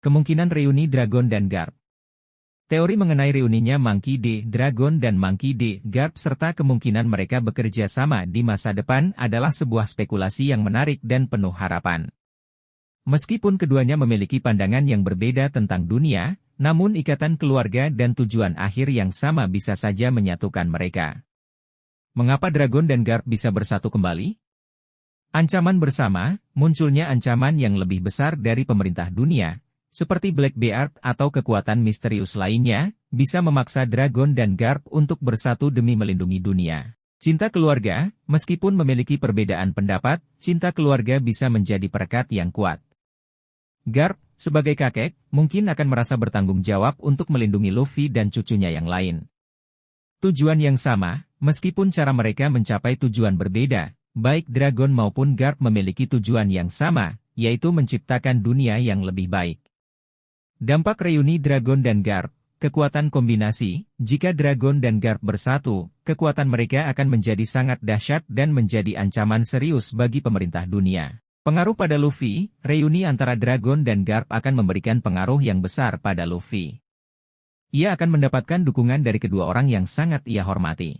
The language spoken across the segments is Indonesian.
Kemungkinan reuni Dragon dan Garp. Teori mengenai reuninya Monkey D. Dragon dan Monkey D. Garp serta kemungkinan mereka bekerja sama di masa depan adalah sebuah spekulasi yang menarik dan penuh harapan. Meskipun keduanya memiliki pandangan yang berbeda tentang dunia, namun ikatan keluarga dan tujuan akhir yang sama bisa saja menyatukan mereka. Mengapa Dragon dan Garp bisa bersatu kembali? Ancaman bersama, munculnya ancaman yang lebih besar dari pemerintah dunia, seperti Black Beard atau kekuatan misterius lainnya, bisa memaksa Dragon dan Garp untuk bersatu demi melindungi dunia. Cinta keluarga, meskipun memiliki perbedaan pendapat, cinta keluarga bisa menjadi perekat yang kuat. Garp, sebagai kakek, mungkin akan merasa bertanggung jawab untuk melindungi Luffy dan cucunya yang lain. Tujuan yang sama, meskipun cara mereka mencapai tujuan berbeda, baik Dragon maupun Garp memiliki tujuan yang sama, yaitu menciptakan dunia yang lebih baik. Dampak reuni Dragon dan Garp, kekuatan kombinasi, jika Dragon dan Garp bersatu, kekuatan mereka akan menjadi sangat dahsyat dan menjadi ancaman serius bagi pemerintah dunia. Pengaruh pada Luffy, reuni antara Dragon dan Garp akan memberikan pengaruh yang besar pada Luffy. Ia akan mendapatkan dukungan dari kedua orang yang sangat ia hormati.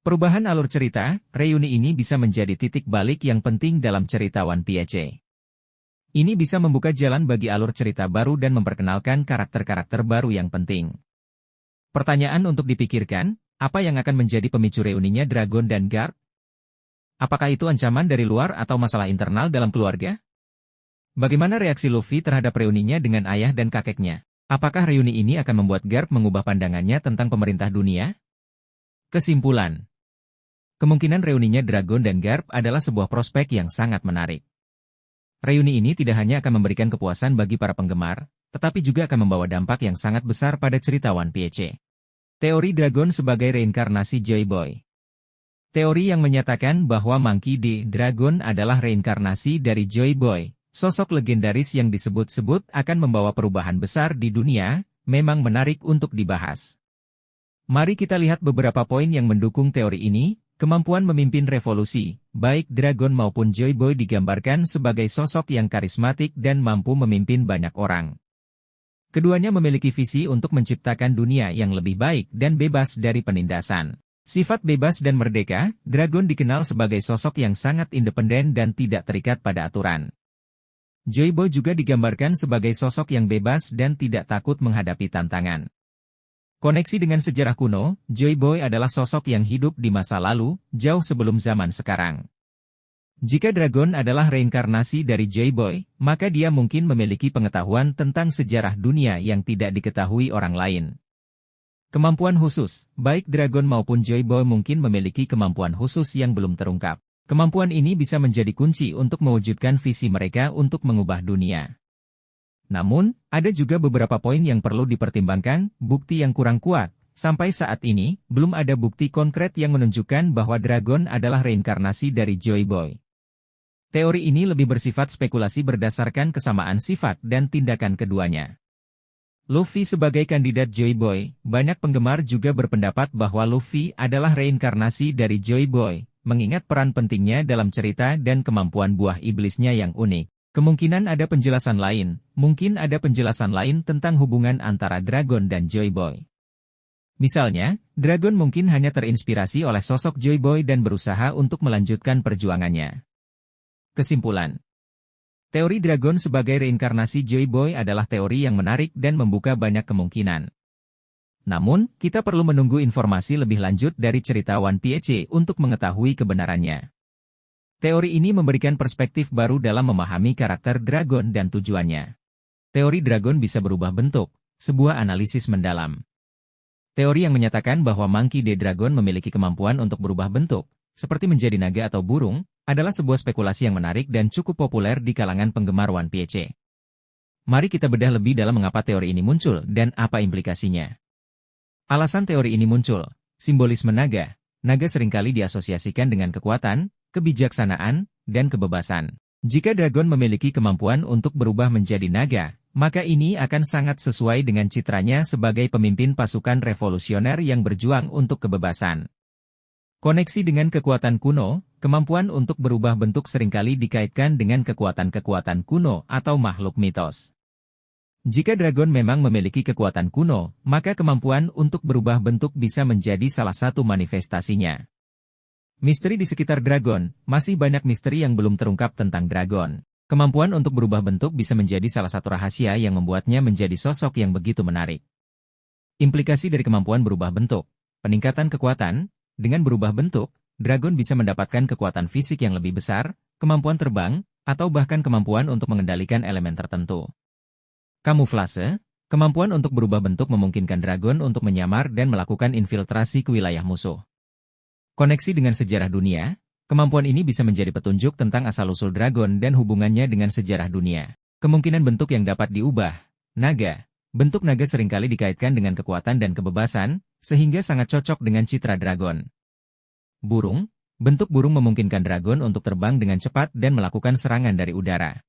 Perubahan alur cerita, reuni ini bisa menjadi titik balik yang penting dalam cerita One Piece. Ini bisa membuka jalan bagi alur cerita baru dan memperkenalkan karakter-karakter baru yang penting. Pertanyaan untuk dipikirkan, apa yang akan menjadi pemicu reuninya Dragon dan Garp? Apakah itu ancaman dari luar atau masalah internal dalam keluarga? Bagaimana reaksi Luffy terhadap reuninya dengan ayah dan kakeknya? Apakah reuni ini akan membuat Garp mengubah pandangannya tentang pemerintah dunia? Kesimpulan. Kemungkinan reuninya Dragon dan Garp adalah sebuah prospek yang sangat menarik. Reuni ini tidak hanya akan memberikan kepuasan bagi para penggemar, tetapi juga akan membawa dampak yang sangat besar pada cerita One Piece. Teori Dragon sebagai reinkarnasi Joy Boy. Teori yang menyatakan bahwa Monkey D. Dragon adalah reinkarnasi dari Joy Boy, sosok legendaris yang disebut-sebut akan membawa perubahan besar di dunia, memang menarik untuk dibahas. Mari kita lihat beberapa poin yang mendukung teori ini. Kemampuan memimpin revolusi, baik Dragon maupun Joy Boy digambarkan sebagai sosok yang karismatik dan mampu memimpin banyak orang. Keduanya memiliki visi untuk menciptakan dunia yang lebih baik dan bebas dari penindasan. Sifat bebas dan merdeka, Dragon dikenal sebagai sosok yang sangat independen dan tidak terikat pada aturan. Joy Boy juga digambarkan sebagai sosok yang bebas dan tidak takut menghadapi tantangan. Koneksi dengan sejarah kuno, Joy Boy adalah sosok yang hidup di masa lalu, jauh sebelum zaman sekarang. Jika Dragon adalah reinkarnasi dari Joy Boy, maka dia mungkin memiliki pengetahuan tentang sejarah dunia yang tidak diketahui orang lain. Kemampuan khusus, baik Dragon maupun Joy Boy mungkin memiliki kemampuan khusus yang belum terungkap. Kemampuan ini bisa menjadi kunci untuk mewujudkan visi mereka untuk mengubah dunia. Namun, ada juga beberapa poin yang perlu dipertimbangkan, bukti yang kurang kuat. Sampai saat ini, belum ada bukti konkret yang menunjukkan bahwa Dragon adalah reinkarnasi dari Joy Boy. Teori ini lebih bersifat spekulasi berdasarkan kesamaan sifat dan tindakan keduanya. Luffy sebagai kandidat Joy Boy, banyak penggemar juga berpendapat bahwa Luffy adalah reinkarnasi dari Joy Boy, mengingat peran pentingnya dalam cerita dan kemampuan buah iblisnya yang unik. Kemungkinan ada penjelasan lain, mungkin ada penjelasan lain tentang hubungan antara Dragon dan Joy Boy. Misalnya, Dragon mungkin hanya terinspirasi oleh sosok Joy Boy dan berusaha untuk melanjutkan perjuangannya. Kesimpulan. Teori Dragon sebagai reinkarnasi Joy Boy adalah teori yang menarik dan membuka banyak kemungkinan. Namun, kita perlu menunggu informasi lebih lanjut dari cerita One Piece untuk mengetahui kebenarannya. Teori ini memberikan perspektif baru dalam memahami karakter Dragon dan tujuannya. Teori Dragon bisa berubah bentuk, sebuah analisis mendalam. Teori yang menyatakan bahwa Monkey D. Dragon memiliki kemampuan untuk berubah bentuk, seperti menjadi naga atau burung, adalah sebuah spekulasi yang menarik dan cukup populer di kalangan penggemar One Piece. Mari kita bedah lebih dalam mengapa teori ini muncul dan apa implikasinya. Alasan teori ini muncul, simbolisme naga. Naga seringkali diasosiasikan dengan kekuatan, kebijaksanaan, dan kebebasan. Jika Dragon memiliki kemampuan untuk berubah menjadi naga, maka ini akan sangat sesuai dengan citranya sebagai pemimpin pasukan revolusioner yang berjuang untuk kebebasan. Koneksi dengan kekuatan kuno, kemampuan untuk berubah bentuk seringkali dikaitkan dengan kekuatan-kekuatan kuno atau makhluk mitos. Jika dragon memang memiliki kekuatan kuno, maka kemampuan untuk berubah bentuk bisa menjadi salah satu manifestasinya. Misteri di sekitar dragon, masih banyak misteri yang belum terungkap tentang dragon. Kemampuan untuk berubah bentuk bisa menjadi salah satu rahasia yang membuatnya menjadi sosok yang begitu menarik. Implikasi dari kemampuan berubah bentuk, peningkatan kekuatan, dengan berubah bentuk, dragon bisa mendapatkan kekuatan fisik yang lebih besar, kemampuan terbang, atau bahkan kemampuan untuk mengendalikan elemen tertentu. Kamuflase, kemampuan untuk berubah bentuk memungkinkan dragon untuk menyamar dan melakukan infiltrasi ke wilayah musuh. Koneksi dengan sejarah dunia, kemampuan ini bisa menjadi petunjuk tentang asal-usul dragon dan hubungannya dengan sejarah dunia. Kemungkinan bentuk yang dapat diubah, naga. Bentuk naga seringkali dikaitkan dengan kekuatan dan kebebasan, sehingga sangat cocok dengan citra dragon. Burung, bentuk burung memungkinkan dragon untuk terbang dengan cepat dan melakukan serangan dari udara.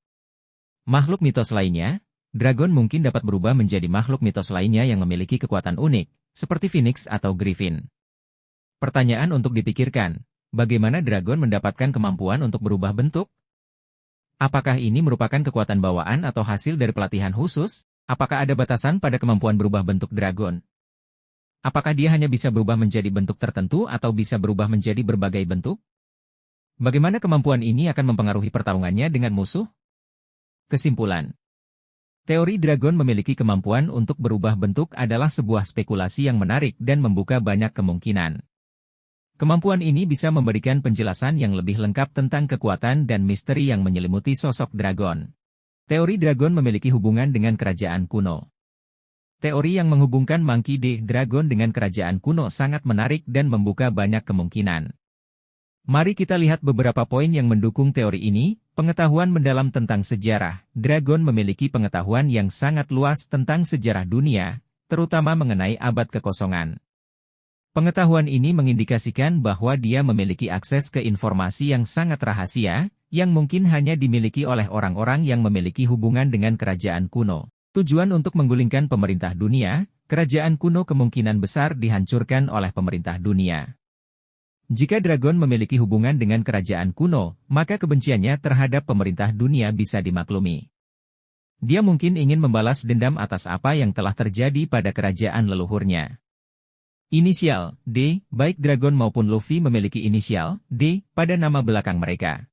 Makhluk mitos lainnya, dragon mungkin dapat berubah menjadi makhluk mitos lainnya yang memiliki kekuatan unik, seperti Phoenix atau Griffin. Pertanyaan untuk dipikirkan, bagaimana dragon mendapatkan kemampuan untuk berubah bentuk? Apakah ini merupakan kekuatan bawaan atau hasil dari pelatihan khusus? Apakah ada batasan pada kemampuan berubah bentuk dragon? Apakah dia hanya bisa berubah menjadi bentuk tertentu atau bisa berubah menjadi berbagai bentuk? Bagaimana kemampuan ini akan mempengaruhi pertarungannya dengan musuh? Kesimpulan. Teori dragon memiliki kemampuan untuk berubah bentuk adalah sebuah spekulasi yang menarik dan membuka banyak kemungkinan. Kemampuan ini bisa memberikan penjelasan yang lebih lengkap tentang kekuatan dan misteri yang menyelimuti sosok dragon. Teori dragon memiliki hubungan dengan kerajaan kuno. Teori yang menghubungkan Monkey D. Dragon dengan kerajaan kuno sangat menarik dan membuka banyak kemungkinan. Mari kita lihat beberapa poin yang mendukung teori ini. Pengetahuan mendalam tentang sejarah. Dragon memiliki pengetahuan yang sangat luas tentang sejarah dunia, terutama mengenai abad kekosongan. Pengetahuan ini mengindikasikan bahwa dia memiliki akses ke informasi yang sangat rahasia, yang mungkin hanya dimiliki oleh orang-orang yang memiliki hubungan dengan kerajaan kuno. Tujuan untuk menggulingkan pemerintah dunia, kerajaan kuno kemungkinan besar dihancurkan oleh pemerintah dunia. Jika dragon memiliki hubungan dengan kerajaan kuno, maka kebenciannya terhadap pemerintah dunia bisa dimaklumi. Dia mungkin ingin membalas dendam atas apa yang telah terjadi pada kerajaan leluhurnya. Inisial D, baik dragon maupun Luffy memiliki inisial D pada nama belakang mereka.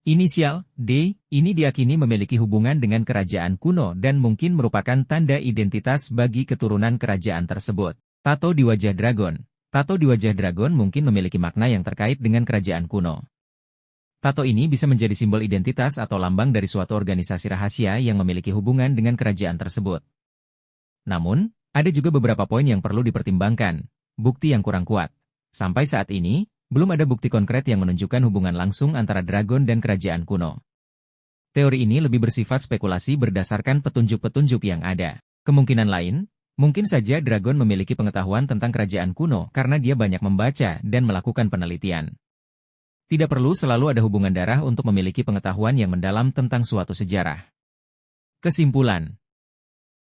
Inisial D ini diyakini memiliki hubungan dengan kerajaan kuno dan mungkin merupakan tanda identitas bagi keturunan kerajaan tersebut. Tato di wajah dragon. Tato di wajah dragon mungkin memiliki makna yang terkait dengan kerajaan kuno. Tato ini bisa menjadi simbol identitas atau lambang dari suatu organisasi rahasia yang memiliki hubungan dengan kerajaan tersebut. Namun, ada juga beberapa poin yang perlu dipertimbangkan, bukti yang kurang kuat. Sampai saat ini, belum ada bukti konkret yang menunjukkan hubungan langsung antara dragon dan kerajaan kuno. Teori ini lebih bersifat spekulasi berdasarkan petunjuk-petunjuk yang ada. Kemungkinan lain, mungkin saja dragon memiliki pengetahuan tentang kerajaan kuno karena dia banyak membaca dan melakukan penelitian. Tidak perlu selalu ada hubungan darah untuk memiliki pengetahuan yang mendalam tentang suatu sejarah. Kesimpulan.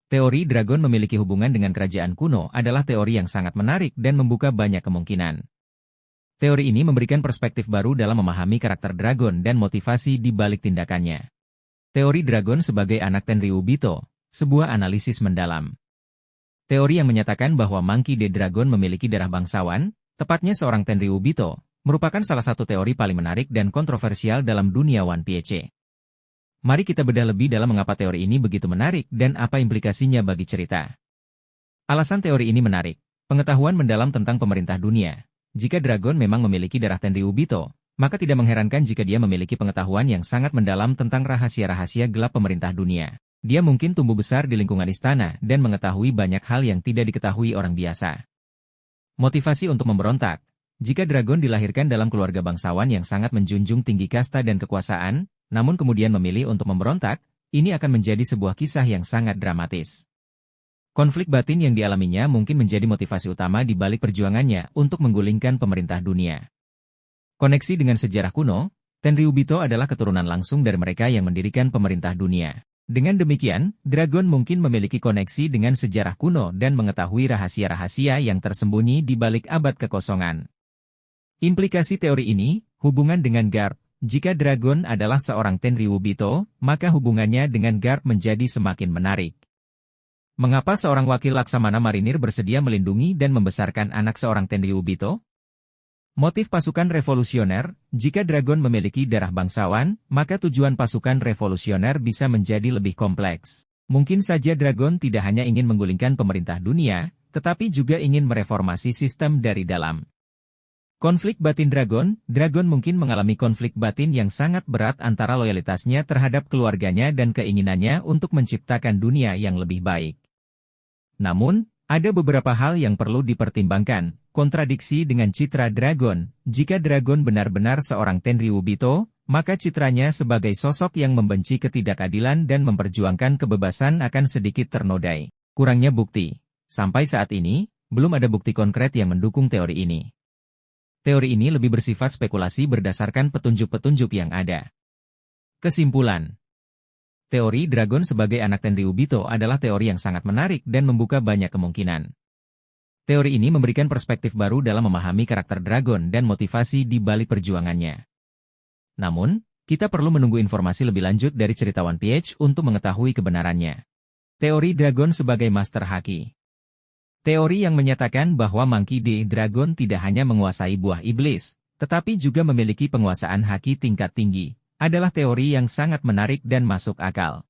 Teori dragon memiliki hubungan dengan kerajaan kuno adalah teori yang sangat menarik dan membuka banyak kemungkinan. Teori ini memberikan perspektif baru dalam memahami karakter dragon dan motivasi di balik tindakannya. Teori dragon sebagai anak Tenryubito, sebuah analisis mendalam. Teori yang menyatakan bahwa Monkey D. Dragon memiliki darah bangsawan, tepatnya seorang Tenryubito, merupakan salah satu teori paling menarik dan kontroversial dalam dunia One Piece. Mari kita bedah lebih dalam mengapa teori ini begitu menarik dan apa implikasinya bagi cerita. Alasan teori ini menarik. Pengetahuan mendalam tentang pemerintah dunia. Jika dragon memang memiliki darah Tenryubito, maka tidak mengherankan jika dia memiliki pengetahuan yang sangat mendalam tentang rahasia-rahasia gelap pemerintah dunia. Dia mungkin tumbuh besar di lingkungan istana dan mengetahui banyak hal yang tidak diketahui orang biasa. Motivasi untuk memberontak. Jika dragon dilahirkan dalam keluarga bangsawan yang sangat menjunjung tinggi kasta dan kekuasaan, namun kemudian memilih untuk memberontak, ini akan menjadi sebuah kisah yang sangat dramatis. Konflik batin yang dialaminya mungkin menjadi motivasi utama di balik perjuangannya untuk menggulingkan pemerintah dunia. Koneksi dengan sejarah kuno, Tenryubito adalah keturunan langsung dari mereka yang mendirikan pemerintah dunia. Dengan demikian, dragon mungkin memiliki koneksi dengan sejarah kuno dan mengetahui rahasia-rahasia yang tersembunyi di balik abad kekosongan. Implikasi teori ini, hubungan dengan Garp. Jika dragon adalah seorang Tenryubito, maka hubungannya dengan Garp menjadi semakin menarik. Mengapa seorang wakil Laksamana Marinir bersedia melindungi dan membesarkan anak seorang Tenryubito? Motif pasukan revolusioner, jika Dragon memiliki darah bangsawan, maka tujuan pasukan revolusioner bisa menjadi lebih kompleks. Mungkin saja Dragon tidak hanya ingin menggulingkan pemerintah dunia, tetapi juga ingin mereformasi sistem dari dalam. Konflik batin Dragon mungkin mengalami konflik batin yang sangat berat antara loyalitasnya terhadap keluarganya dan keinginannya untuk menciptakan dunia yang lebih baik. Namun, ada beberapa hal yang perlu dipertimbangkan, kontradiksi dengan citra Dragon. Jika Dragon benar-benar seorang Tenryubito, maka citranya sebagai sosok yang membenci ketidakadilan dan memperjuangkan kebebasan akan sedikit ternodai. Kurangnya bukti. Sampai saat ini, belum ada bukti konkret yang mendukung teori ini. Teori ini lebih bersifat spekulasi berdasarkan petunjuk-petunjuk yang ada. Kesimpulan. Teori Dragon sebagai anak Tenryubito adalah teori yang sangat menarik dan membuka banyak kemungkinan. Teori ini memberikan perspektif baru dalam memahami karakter Dragon dan motivasi di balik perjuangannya. Namun, kita perlu menunggu informasi lebih lanjut dari cerita One Piece untuk mengetahui kebenarannya. Teori Dragon sebagai Master Haki. Teori yang menyatakan bahwa Monkey D. Dragon tidak hanya menguasai buah iblis, tetapi juga memiliki penguasaan haki tingkat tinggi, adalah teori yang sangat menarik dan masuk akal.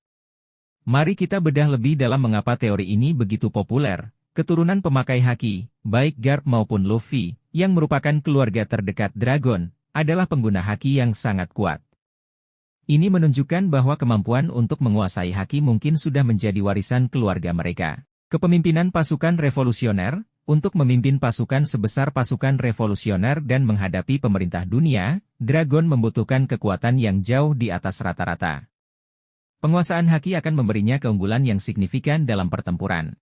Mari kita bedah lebih dalam mengapa teori ini begitu populer. Keturunan pemakai haki, baik Garp maupun Luffy, yang merupakan keluarga terdekat Dragon, adalah pengguna haki yang sangat kuat. Ini menunjukkan bahwa kemampuan untuk menguasai haki mungkin sudah menjadi warisan keluarga mereka. Kepemimpinan pasukan revolusioner, untuk memimpin pasukan sebesar pasukan revolusioner dan menghadapi pemerintah dunia, Dragon membutuhkan kekuatan yang jauh di atas rata-rata. Penguasaan haki akan memberinya keunggulan yang signifikan dalam pertempuran.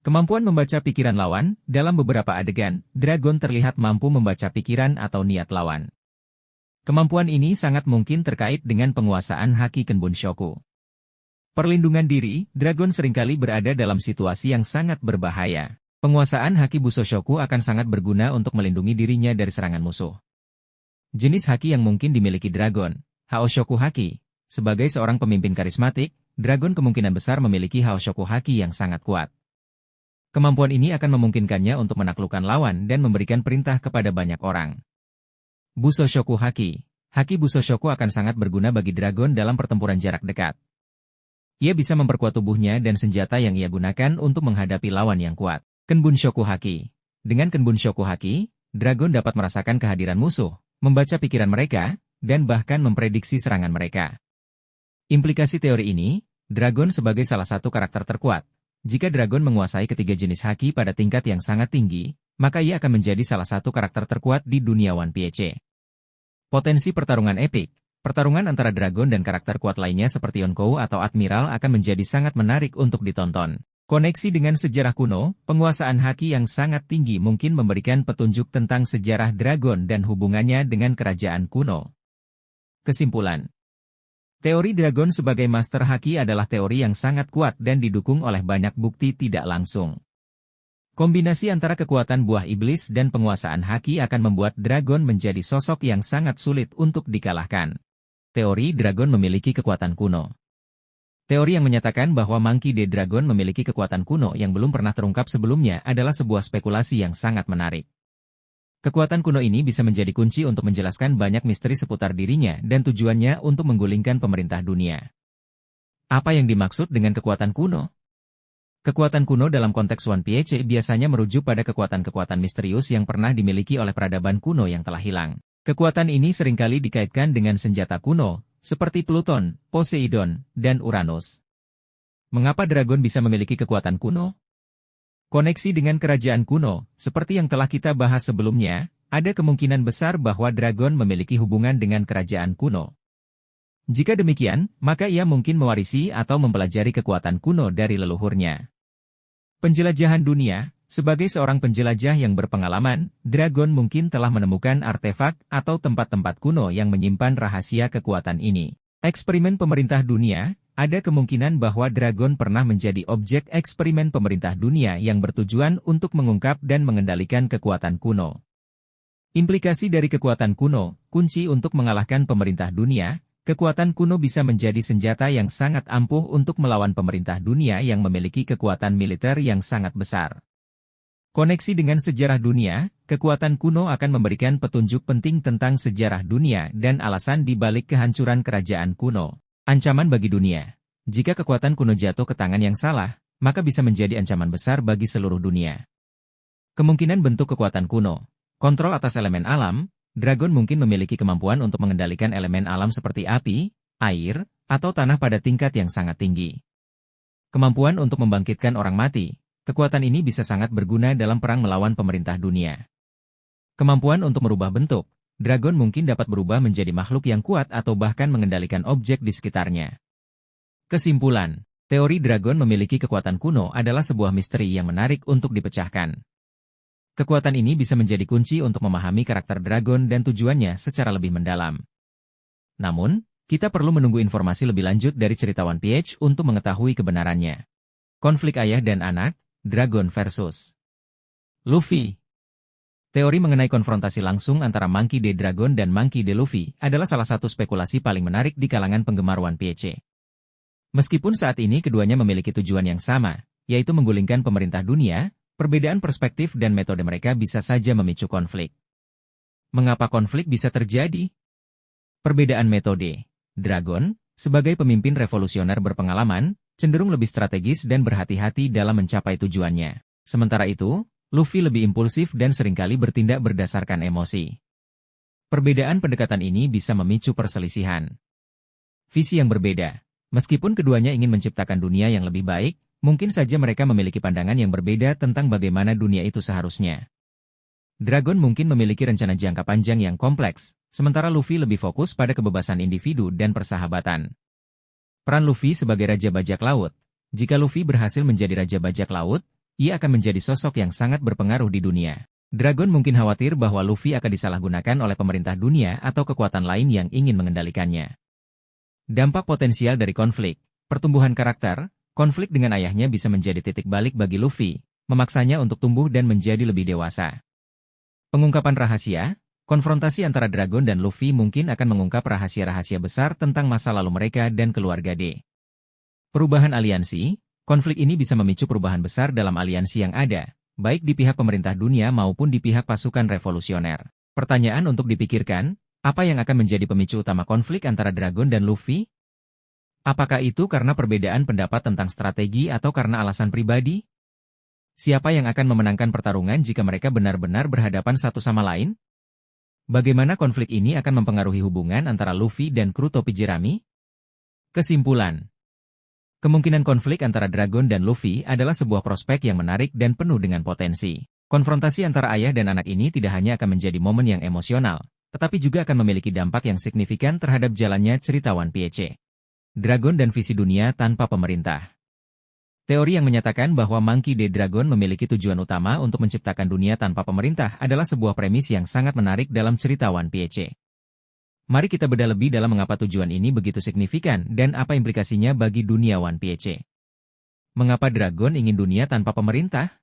Kemampuan membaca pikiran lawan, dalam beberapa adegan, Dragon terlihat mampu membaca pikiran atau niat lawan. Kemampuan ini sangat mungkin terkait dengan penguasaan haki Kenbunshoku. Perlindungan diri, Dragon seringkali berada dalam situasi yang sangat berbahaya. Penguasaan haki Busoshoku akan sangat berguna untuk melindungi dirinya dari serangan musuh. Jenis haki yang mungkin dimiliki Dragon, Haoshoku Haki. Sebagai seorang pemimpin karismatik, Dragon kemungkinan besar memiliki Haoshoku Haki yang sangat kuat. Kemampuan ini akan memungkinkannya untuk menaklukkan lawan dan memberikan perintah kepada banyak orang. Busoshoku Haki. Haki Busoshoku akan sangat berguna bagi Dragon dalam pertempuran jarak dekat. Ia bisa memperkuat tubuhnya dan senjata yang ia gunakan untuk menghadapi lawan yang kuat. Kenbunshoku Haki. Dengan Kenbunshoku Haki, Dragon dapat merasakan kehadiran musuh, membaca pikiran mereka, dan bahkan memprediksi serangan mereka. Implikasi teori ini, Dragon sebagai salah satu karakter terkuat. Jika Dragon menguasai ketiga jenis haki pada tingkat yang sangat tinggi, maka ia akan menjadi salah satu karakter terkuat di dunia One Piece. Potensi pertarungan epik. Pertarungan antara Dragon dan karakter kuat lainnya seperti Yonkou atau Admiral akan menjadi sangat menarik untuk ditonton. Koneksi dengan sejarah kuno, penguasaan haki yang sangat tinggi mungkin memberikan petunjuk tentang sejarah Dragon dan hubungannya dengan kerajaan kuno. Kesimpulan. Teori Dragon sebagai Master Haki adalah teori yang sangat kuat dan didukung oleh banyak bukti tidak langsung. Kombinasi antara kekuatan buah iblis dan penguasaan haki akan membuat Dragon menjadi sosok yang sangat sulit untuk dikalahkan. Teori Dragon memiliki kekuatan kuno. Teori yang menyatakan bahwa Monkey D. Dragon memiliki kekuatan kuno yang belum pernah terungkap sebelumnya adalah sebuah spekulasi yang sangat menarik. Kekuatan kuno ini bisa menjadi kunci untuk menjelaskan banyak misteri seputar dirinya dan tujuannya untuk menggulingkan pemerintah dunia. Apa yang dimaksud dengan kekuatan kuno? Kekuatan kuno dalam konteks One Piece biasanya merujuk pada kekuatan-kekuatan misterius yang pernah dimiliki oleh peradaban kuno yang telah hilang. Kekuatan ini seringkali dikaitkan dengan senjata kuno, seperti Pluton, Poseidon, dan Uranus. Mengapa Dragon bisa memiliki kekuatan kuno? Koneksi dengan kerajaan kuno, seperti yang telah kita bahas sebelumnya, ada kemungkinan besar bahwa Dragon memiliki hubungan dengan kerajaan kuno. Jika demikian, maka ia mungkin mewarisi atau mempelajari kekuatan kuno dari leluhurnya. Penjelajahan dunia. Sebagai seorang penjelajah yang berpengalaman, Dragon mungkin telah menemukan artefak atau tempat-tempat kuno yang menyimpan rahasia kekuatan ini. Eksperimen pemerintah dunia. Ada kemungkinan bahwa Dragon pernah menjadi objek eksperimen pemerintah dunia yang bertujuan untuk mengungkap dan mengendalikan kekuatan kuno. Implikasi dari kekuatan kuno, kunci untuk mengalahkan pemerintah dunia. Kekuatan kuno bisa menjadi senjata yang sangat ampuh untuk melawan pemerintah dunia yang memiliki kekuatan militer yang sangat besar. Koneksi dengan sejarah dunia, kekuatan kuno akan memberikan petunjuk penting tentang sejarah dunia dan alasan di balik kehancuran kerajaan kuno. Ancaman bagi dunia. Jika kekuatan kuno jatuh ke tangan yang salah, maka bisa menjadi ancaman besar bagi seluruh dunia. Kemungkinan bentuk kekuatan kuno. Kontrol atas elemen alam. Dragon mungkin memiliki kemampuan untuk mengendalikan elemen alam seperti api, air, atau tanah pada tingkat yang sangat tinggi. Kemampuan untuk membangkitkan orang mati. Kekuatan ini bisa sangat berguna dalam perang melawan pemerintah dunia. Kemampuan untuk merubah bentuk. Dragon mungkin dapat berubah menjadi makhluk yang kuat atau bahkan mengendalikan objek di sekitarnya. Kesimpulan, teori dragon memiliki kekuatan kuno adalah sebuah misteri yang menarik untuk dipecahkan. Kekuatan ini bisa menjadi kunci untuk memahami karakter dragon dan tujuannya secara lebih mendalam. Namun, kita perlu menunggu informasi lebih lanjut dari cerita One Piece untuk mengetahui kebenarannya. Konflik ayah dan anak, Dragon versus Luffy. Teori mengenai konfrontasi langsung antara Monkey D. Dragon dan Monkey D. Luffy adalah salah satu spekulasi paling menarik di kalangan penggemar One Piece. Meskipun saat ini keduanya memiliki tujuan yang sama, yaitu menggulingkan pemerintah dunia, perbedaan perspektif dan metode mereka bisa saja memicu konflik. Mengapa konflik bisa terjadi? Perbedaan metode. Dragon, sebagai pemimpin revolusioner berpengalaman, cenderung lebih strategis dan berhati-hati dalam mencapai tujuannya. Sementara itu, Luffy lebih impulsif dan seringkali bertindak berdasarkan emosi. Perbedaan pendekatan ini bisa memicu perselisihan. Visi yang berbeda. Meskipun keduanya ingin menciptakan dunia yang lebih baik, mungkin saja mereka memiliki pandangan yang berbeda tentang bagaimana dunia itu seharusnya. Dragon mungkin memiliki rencana jangka panjang yang kompleks, sementara Luffy lebih fokus pada kebebasan individu dan persahabatan. Peran Luffy sebagai Raja Bajak Laut. Jika Luffy berhasil menjadi Raja Bajak Laut, ia akan menjadi sosok yang sangat berpengaruh di dunia. Dragon mungkin khawatir bahwa Luffy akan disalahgunakan oleh pemerintah dunia atau kekuatan lain yang ingin mengendalikannya. Dampak potensial dari konflik. Pertumbuhan karakter. Konflik dengan ayahnya bisa menjadi titik balik bagi Luffy, memaksanya untuk tumbuh dan menjadi lebih dewasa. Pengungkapan rahasia, konfrontasi antara Dragon dan Luffy mungkin akan mengungkap rahasia-rahasia besar tentang masa lalu mereka dan keluarga D. Perubahan aliansi, konflik ini bisa memicu perubahan besar dalam aliansi yang ada, baik di pihak pemerintah dunia maupun di pihak pasukan revolusioner. Pertanyaan untuk dipikirkan, apa yang akan menjadi pemicu utama konflik antara Dragon dan Luffy? Apakah itu karena perbedaan pendapat tentang strategi atau karena alasan pribadi? Siapa yang akan memenangkan pertarungan jika mereka benar-benar berhadapan satu sama lain? Bagaimana konflik ini akan mempengaruhi hubungan antara Luffy dan kru topi jerami? Kesimpulan. Kemungkinan konflik antara Dragon dan Luffy adalah sebuah prospek yang menarik dan penuh dengan potensi. Konfrontasi antara ayah dan anak ini tidak hanya akan menjadi momen yang emosional, tetapi juga akan memiliki dampak yang signifikan terhadap jalannya cerita One Piece. Dragon dan visi dunia tanpa pemerintah. Teori yang menyatakan bahwa Monkey D. Dragon memiliki tujuan utama untuk menciptakan dunia tanpa pemerintah adalah sebuah premis yang sangat menarik dalam cerita One Piece. Mari kita bedah lebih dalam mengapa tujuan ini begitu signifikan dan apa implikasinya bagi dunia One Piece. Mengapa Dragon ingin dunia tanpa pemerintah?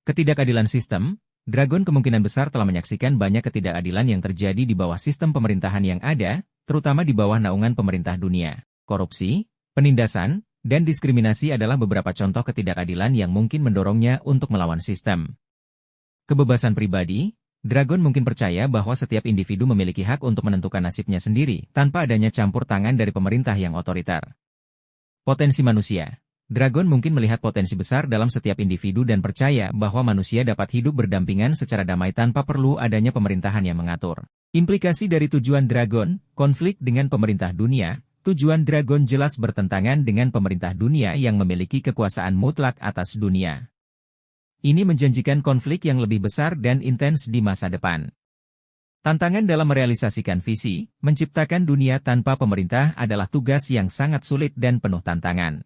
Ketidakadilan sistem. Dragon kemungkinan besar telah menyaksikan banyak ketidakadilan yang terjadi di bawah sistem pemerintahan yang ada, terutama di bawah naungan pemerintah dunia. Korupsi, penindasan, dan diskriminasi adalah beberapa contoh ketidakadilan yang mungkin mendorongnya untuk melawan sistem. Kebebasan pribadi. Dragon mungkin percaya bahwa setiap individu memiliki hak untuk menentukan nasibnya sendiri, tanpa adanya campur tangan dari pemerintah yang otoriter. Potensi manusia. Dragon mungkin melihat potensi besar dalam setiap individu dan percaya bahwa manusia dapat hidup berdampingan secara damai tanpa perlu adanya pemerintahan yang mengatur. Implikasi dari tujuan Dragon, konflik dengan pemerintah dunia. Tujuan Dragon jelas bertentangan dengan pemerintah dunia yang memiliki kekuasaan mutlak atas dunia. Ini menjanjikan konflik yang lebih besar dan intens di masa depan. Tantangan dalam merealisasikan visi, menciptakan dunia tanpa pemerintah adalah tugas yang sangat sulit dan penuh tantangan.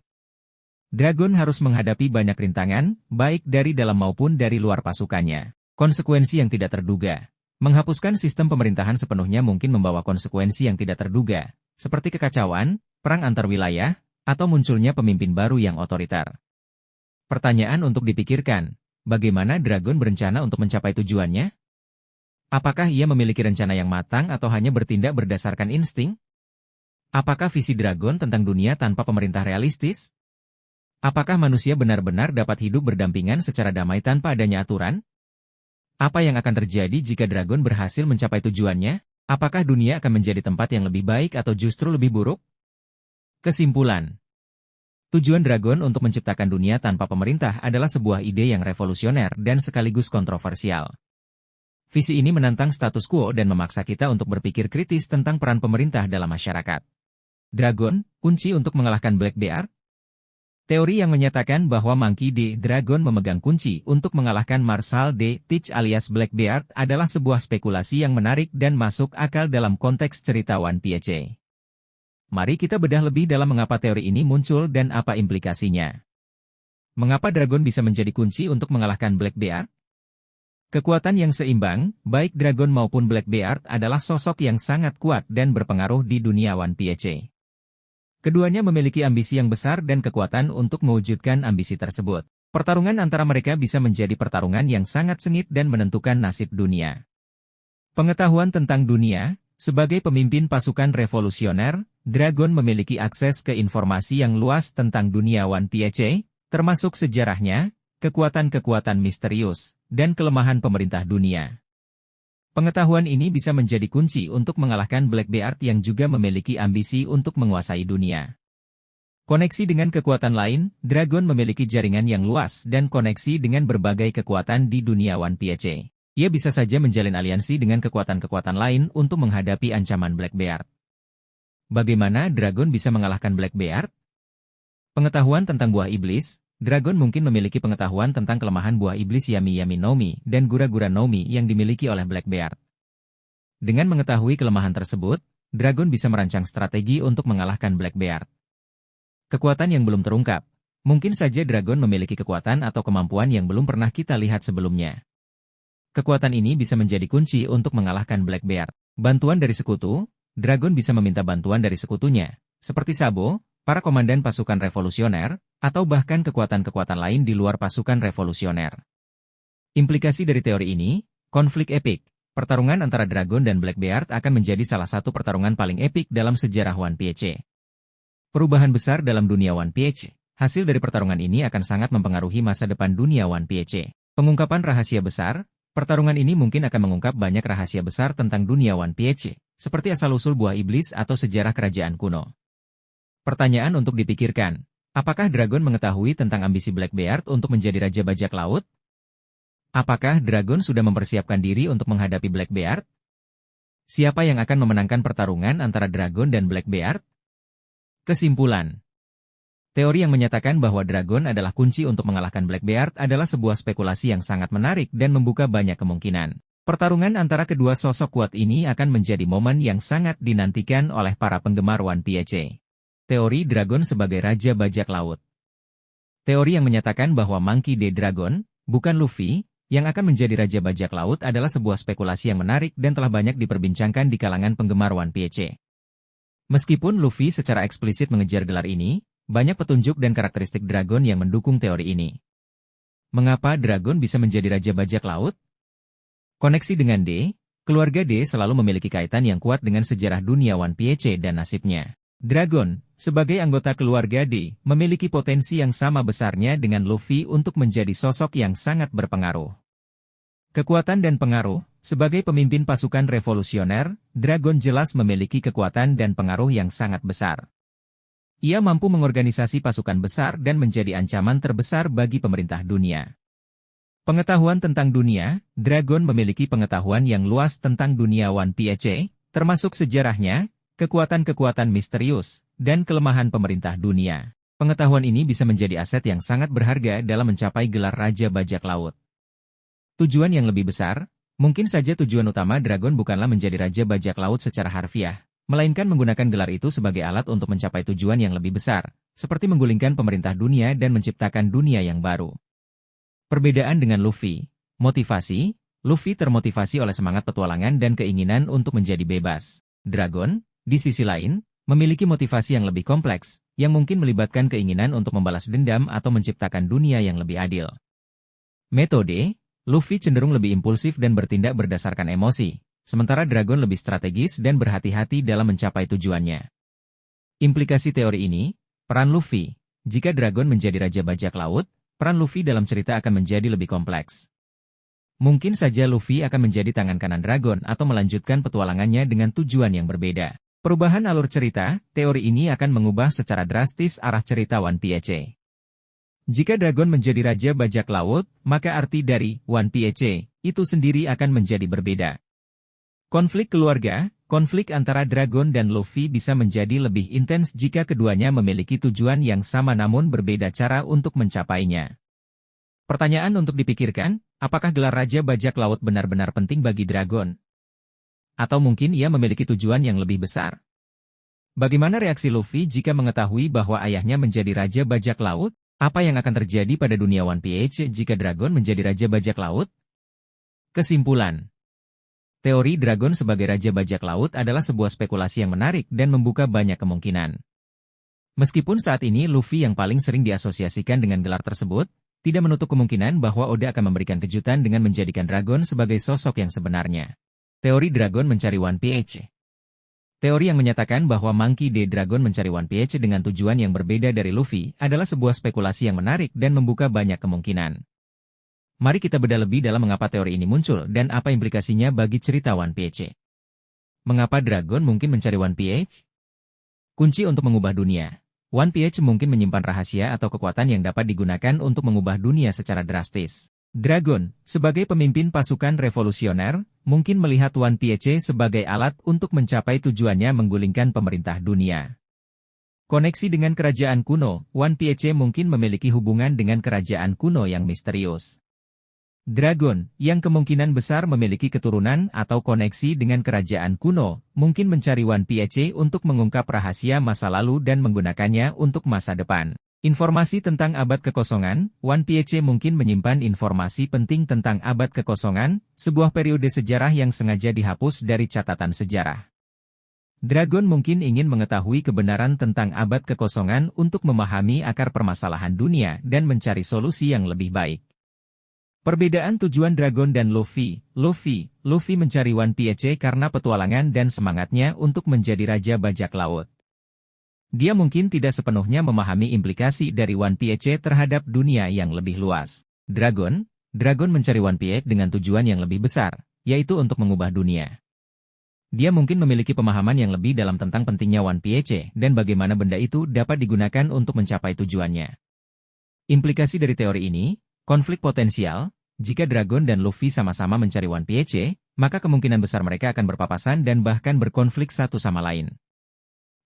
Dragon harus menghadapi banyak rintangan, baik dari dalam maupun dari luar pasukannya. Konsekuensi yang tidak terduga. Menghapuskan sistem pemerintahan sepenuhnya mungkin membawa konsekuensi yang tidak terduga, seperti kekacauan, perang antar wilayah, atau munculnya pemimpin baru yang otoriter. Pertanyaan untuk dipikirkan, bagaimana Dragon berencana untuk mencapai tujuannya? Apakah ia memiliki rencana yang matang atau hanya bertindak berdasarkan insting? Apakah visi Dragon tentang dunia tanpa pemerintah realistis? Apakah manusia benar-benar dapat hidup berdampingan secara damai tanpa adanya aturan? Apa yang akan terjadi jika Dragon berhasil mencapai tujuannya? Apakah dunia akan menjadi tempat yang lebih baik atau justru lebih buruk? Kesimpulan. Tujuan Dragon untuk menciptakan dunia tanpa pemerintah adalah sebuah ide yang revolusioner dan sekaligus kontroversial. Visi ini menantang status quo dan memaksa kita untuk berpikir kritis tentang peran pemerintah dalam masyarakat. Dragon, kunci untuk mengalahkan Black Bear? Teori yang menyatakan bahwa Monkey D. Dragon memegang kunci untuk mengalahkan Marshall D. Teach alias Black Bear adalah sebuah spekulasi yang menarik dan masuk akal dalam konteks cerita One Piece. Mari kita bedah lebih dalam mengapa teori ini muncul dan apa implikasinya. Mengapa Dragon bisa menjadi kunci untuk mengalahkan Black Bear? Kekuatan yang seimbang, baik Dragon maupun Black Bear adalah sosok yang sangat kuat dan berpengaruh di dunia One Piece. Keduanya memiliki ambisi yang besar dan kekuatan untuk mewujudkan ambisi tersebut. Pertarungan antara mereka bisa menjadi pertarungan yang sangat sengit dan menentukan nasib dunia. Pengetahuan tentang dunia, sebagai pemimpin pasukan revolusioner, Dragon memiliki akses ke informasi yang luas tentang dunia One Piece, termasuk sejarahnya, kekuatan-kekuatan misterius, dan kelemahan pemerintah dunia. Pengetahuan ini bisa menjadi kunci untuk mengalahkan Black Bear yang juga memiliki ambisi untuk menguasai dunia. Koneksi dengan kekuatan lain, Dragon memiliki jaringan yang luas dan koneksi dengan berbagai kekuatan di dunia One Piece. Ia bisa saja menjalin aliansi dengan kekuatan-kekuatan lain untuk menghadapi ancaman Black Bear. Bagaimana Dragon bisa mengalahkan Black Bear? Pengetahuan tentang buah iblis. Dragon mungkin memiliki pengetahuan tentang kelemahan buah iblis Yami Yami Nomi dan Gura-Gura Nomi yang dimiliki oleh Black Bear. Dengan mengetahui kelemahan tersebut, Dragon bisa merancang strategi untuk mengalahkan Black Bear. Kekuatan yang belum terungkap. Mungkin saja Dragon memiliki kekuatan atau kemampuan yang belum pernah kita lihat sebelumnya. Kekuatan ini bisa menjadi kunci untuk mengalahkan Black Bear. Bantuan dari sekutu. Dragon bisa meminta bantuan dari sekutunya, seperti Sabo, para komandan pasukan revolusioner, atau bahkan kekuatan-kekuatan lain di luar pasukan revolusioner. Implikasi dari teori ini, konflik epik. Pertarungan antara Dragon dan Black Bear akan menjadi salah satu pertarungan paling epik dalam sejarah One Piece. Perubahan besar dalam dunia One Piece. Hasil dari pertarungan ini akan sangat mempengaruhi masa depan dunia One Piece. Pengungkapan rahasia besar. Pertarungan ini mungkin akan mengungkap banyak rahasia besar tentang dunia One Piece, seperti asal-usul buah iblis atau sejarah kerajaan kuno. Pertanyaan untuk dipikirkan. Apakah Dragon mengetahui tentang ambisi Black Bear untuk menjadi Raja Bajak Laut? Apakah Dragon sudah mempersiapkan diri untuk menghadapi Black Bear? Siapa yang akan memenangkan pertarungan antara Dragon dan Black Bear? Kesimpulan. Teori yang menyatakan bahwa Dragon adalah kunci untuk mengalahkan Black Bear adalah sebuah spekulasi yang sangat menarik dan membuka banyak kemungkinan. Pertarungan antara kedua sosok kuat ini akan menjadi momen yang sangat dinantikan oleh para penggemar One Piece. Teori Dragon sebagai Raja Bajak Laut. Teori yang menyatakan bahwa Monkey D. Dragon, bukan Luffy, yang akan menjadi Raja Bajak Laut adalah sebuah spekulasi yang menarik dan telah banyak diperbincangkan di kalangan penggemar One Piece. Meskipun Luffy secara eksplisit mengejar gelar ini, banyak petunjuk dan karakteristik Dragon yang mendukung teori ini. Mengapa Dragon bisa menjadi Raja Bajak Laut? Koneksi dengan D, keluarga D selalu memiliki kaitan yang kuat dengan sejarah dunia One Piece dan nasibnya. Dragon, sebagai anggota keluarga D, memiliki potensi yang sama besarnya dengan Luffy untuk menjadi sosok yang sangat berpengaruh. Kekuatan dan pengaruh, sebagai pemimpin pasukan revolusioner, Dragon jelas memiliki kekuatan dan pengaruh yang sangat besar. Ia mampu mengorganisasi pasukan besar dan menjadi ancaman terbesar bagi pemerintah dunia. Pengetahuan tentang dunia, Dragon memiliki pengetahuan yang luas tentang dunia One Piece, termasuk sejarahnya, kekuatan-kekuatan misterius, dan kelemahan pemerintah dunia. Pengetahuan ini bisa menjadi aset yang sangat berharga dalam mencapai gelar Raja Bajak Laut. Tujuan yang lebih besar, mungkin saja tujuan utama Dragon bukanlah menjadi Raja Bajak Laut secara harfiah, melainkan menggunakan gelar itu sebagai alat untuk mencapai tujuan yang lebih besar, seperti menggulingkan pemerintah dunia dan menciptakan dunia yang baru. Perbedaan dengan Luffy. Motivasi, Luffy termotivasi oleh semangat petualangan dan keinginan untuk menjadi bebas. Dragon, di sisi lain, memiliki motivasi yang lebih kompleks, yang mungkin melibatkan keinginan untuk membalas dendam atau menciptakan dunia yang lebih adil. Metode, Luffy cenderung lebih impulsif dan bertindak berdasarkan emosi, sementara Dragon lebih strategis dan berhati-hati dalam mencapai tujuannya. Implikasi teori ini, peran Luffy. Jika Dragon menjadi Raja Bajak Laut, peran Luffy dalam cerita akan menjadi lebih kompleks. Mungkin saja Luffy akan menjadi tangan kanan Dragon atau melanjutkan petualangannya dengan tujuan yang berbeda. Perubahan alur cerita, teori ini akan mengubah secara drastis arah cerita One Piece. Jika Dragon menjadi Raja Bajak Laut, maka arti dari One Piece itu sendiri akan menjadi berbeda. Konflik keluarga, konflik antara Dragon dan Luffy bisa menjadi lebih intens jika keduanya memiliki tujuan yang sama namun berbeda cara untuk mencapainya. Pertanyaan untuk dipikirkan, apakah gelar Raja Bajak Laut benar-benar penting bagi Dragon? Atau mungkin ia memiliki tujuan yang lebih besar? Bagaimana reaksi Luffy jika mengetahui bahwa ayahnya menjadi Raja Bajak Laut? Apa yang akan terjadi pada dunia One Piece jika Dragon menjadi Raja Bajak Laut? Kesimpulan. Teori Dragon sebagai Raja Bajak Laut adalah sebuah spekulasi yang menarik dan membuka banyak kemungkinan. Meskipun saat ini Luffy yang paling sering diasosiasikan dengan gelar tersebut, tidak menutup kemungkinan bahwa Oda akan memberikan kejutan dengan menjadikan Dragon sebagai sosok yang sebenarnya. Teori Dragon mencari One Piece. Teori yang menyatakan bahwa Monkey D. Dragon mencari One Piece dengan tujuan yang berbeda dari Luffy adalah sebuah spekulasi yang menarik dan membuka banyak kemungkinan. Mari kita bedah lebih dalam mengapa teori ini muncul dan apa implikasinya bagi cerita One Piece. Mengapa Dragon mungkin mencari One Piece? Kunci untuk mengubah dunia. One Piece mungkin menyimpan rahasia atau kekuatan yang dapat digunakan untuk mengubah dunia secara drastis. Dragon, sebagai pemimpin pasukan revolusioner, mungkin melihat One Piece sebagai alat untuk mencapai tujuannya menggulingkan pemerintah dunia. Koneksi dengan kerajaan kuno, One Piece mungkin memiliki hubungan dengan kerajaan kuno yang misterius. Dragon, yang kemungkinan besar memiliki keturunan atau koneksi dengan kerajaan kuno, mungkin mencari One Piece untuk mengungkap rahasia masa lalu dan menggunakannya untuk masa depan. Informasi tentang abad kekosongan, One Piece mungkin menyimpan informasi penting tentang abad kekosongan, sebuah periode sejarah yang sengaja dihapus dari catatan sejarah. Dragon mungkin ingin mengetahui kebenaran tentang abad kekosongan untuk memahami akar permasalahan dunia dan mencari solusi yang lebih baik. Perbedaan tujuan Dragon dan Luffy. Luffy mencari One Piece karena petualangan dan semangatnya untuk menjadi Raja Bajak Laut. Dia mungkin tidak sepenuhnya memahami implikasi dari One Piece terhadap dunia yang lebih luas. Dragon mencari One Piece dengan tujuan yang lebih besar, yaitu untuk mengubah dunia. Dia mungkin memiliki pemahaman yang lebih dalam tentang pentingnya One Piece dan bagaimana benda itu dapat digunakan untuk mencapai tujuannya. Implikasi dari teori ini, konflik potensial, jika Dragon dan Luffy sama-sama mencari One Piece, maka kemungkinan besar mereka akan berpapasan dan bahkan berkonflik satu sama lain.